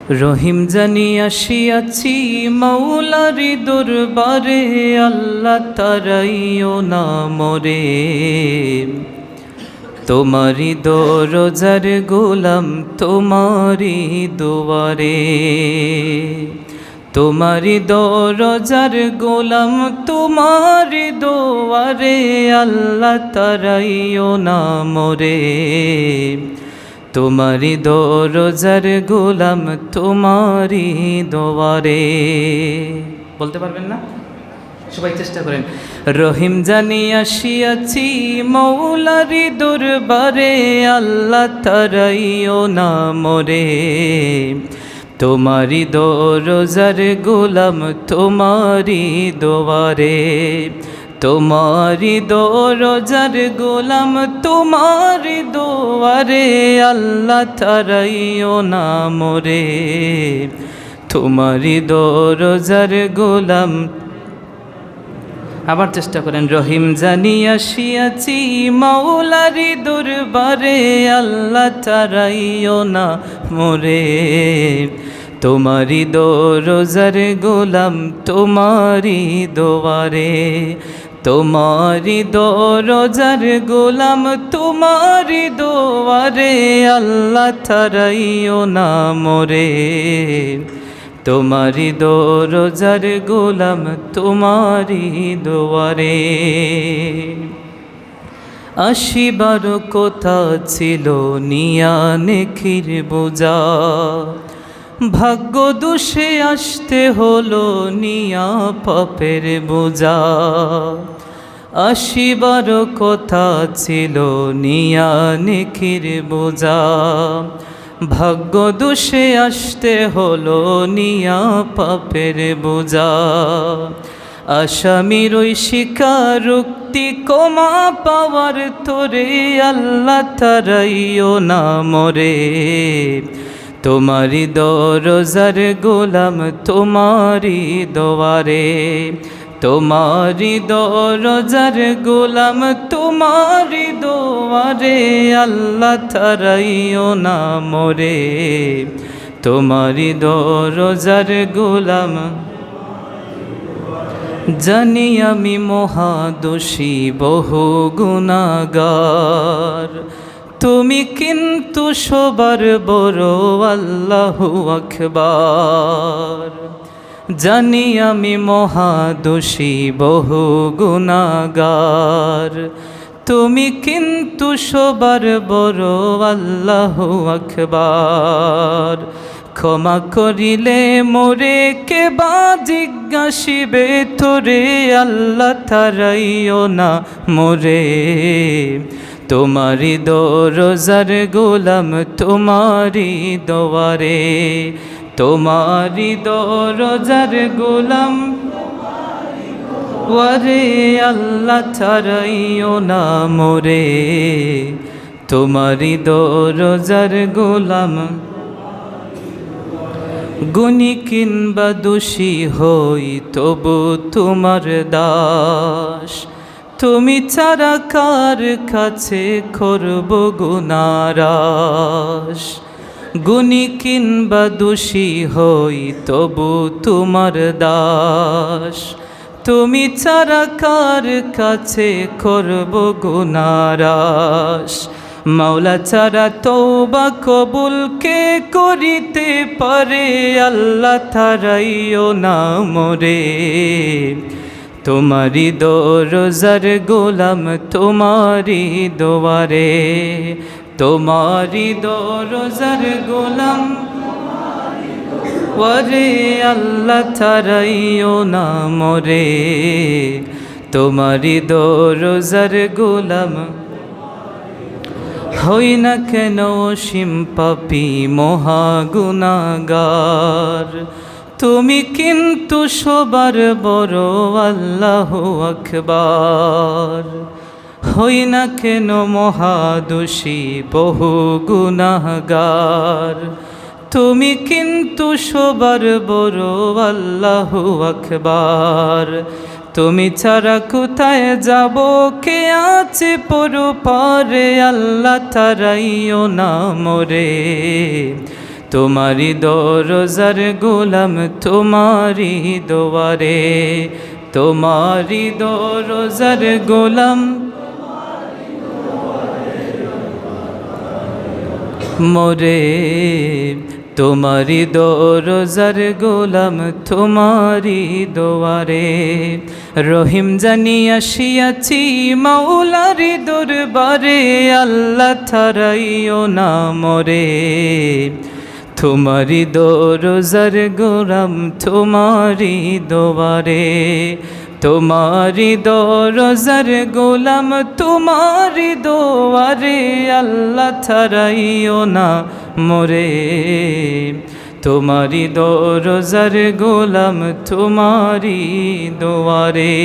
রহিম জানি আসিয়াছি মৌলারি দরবারে, আল্লাহ তারাইও না মোরে। তোমারি দরজার গোলাম তোমারি দুয়ারে, তোমারি দরজার গোলাম তোমারি দুয়ারে, আল্লাহ তারাইও না মোরে। তোমারি দরজার গোলাম তোমারি দুয়ারে। বলতে পারবেন না? সবাই চেষ্টা করেন। রহিম জানি আসিয়াছি মৌলারি দরবারে, আল্লাহ তারাইও না মোরে। তোমারি দরজার গোলাম তোমারি দুয়ারে, তোমারি দরজার গোলাম তোমারি দুয়ারে, আল্লাহ তারাইও না মোরে। তোমারি দরজার গোলাম। আবার চেষ্টা করেন। রহিম জানি আসিয়াছি মৌলারি দরবারে, আল্লাহ তারাইও না মোরে। তোমারি দরজার গোলাম তোমারি দুয়ারে, তোমারি দরজার গোলাম তোমারি দুয়ারে, আল্লাহ তারাইও না মোরে। তোমারি দরজার গোলাম তোমারি দুয়ারে। আসিবার কথা ছিল নিয়া নেকির বোঝা, ভাগ্য দোষে আসতে হলো নিয়া পাপের বোঝা। আসিবার কথা ছিল নিয়া নেকির বোঝা, ভাগ্য দোষে আসতে হলো নিয়া পাপের বোঝা। আসামির ওই স্বীকারোক্তি ক্ষমা পাওয়ার তোরে, আল্লাহ তারাইও না মোরে। তোমারি দরজার গোলাম তোমারি দুয়ারে, তোমারি দরজার গোলাম তোমারি দুয়ারে, আল্লাহ তারাইও না মোরে। তোমারি দরজার গোলাম। জানি আমি মহাদোষী বহু গুনাহগার, তুমি কিন্তু সবার বড় আল্লাহু আকবার। জানি আমি মহাদোষী বহু গুনাহগার, তুমি কিন্তু সবার বড় আল্লাহু আকবার। ক্ষমা করিলে মোরে কে বা জিজ্ঞাসিবে তোরে, আল্লাহ তারাইও না মোরে। তোমারি দরজার গোলাম তোমারি দুয়ারে, তোমারি দরজার গোলাম ওয়ারে, আল্লাহ তারাইও না মোরে। তোমারি দরজার গোলাম। গুণী কিংবা দোষী হই তবু তোমার দাস, তুমি ছাড়া কার কাছে করব গুনারাস। গুণী কিংবা দোষী হই তবু তোমার দাস, তুমি ছাড়া কার কাছে করব গুনারাস। মাওলা ছাড়া তওবা কবুল কে করিতে পারে, আল্লাহ তারাইও না মোরে। তোমারি দরজার গোলাম তোমারি দুয়ারে, তোমারি দরজার গোলাম ওয়ারে, আল্লাহ তারাইও না মোরে। তোমারি দরজার গোলাম। হই না কেন অসীম পাপী মহা গুনাহগার, তুমি কিন্তু সবার বড় আল্লাহু আকবার। হই না কেন মহাদোষী বহু গুনাহগার, তুমি কিন্তু সবার বড় আল্লাহু আকবার। তুমি ছাড়া কোথায় যাব, কে আছে পরপারে, আল্লাহ তারাইও না মোরে। তোমারি দরজার গোলাম তোমারি দোয়ারে, তোমারি দরজার গোলাম মোরে, তোমারি দরজার গোলাম তোমারি দোয়ারে। রহিম জানি আসিয়াছি মাওলারি দরবারে, আল্লাহ ছাড়াইও না মোরে, তোমারি দরজার গোলাম তোমারি দোয়ারে, তোমারি দরজার গোলাম তোমারি দোয়ারে, আল্লাহ ছাড়াইও না মোরে, তোমারি দরজার গোলাম তোমারি দোয়ারে।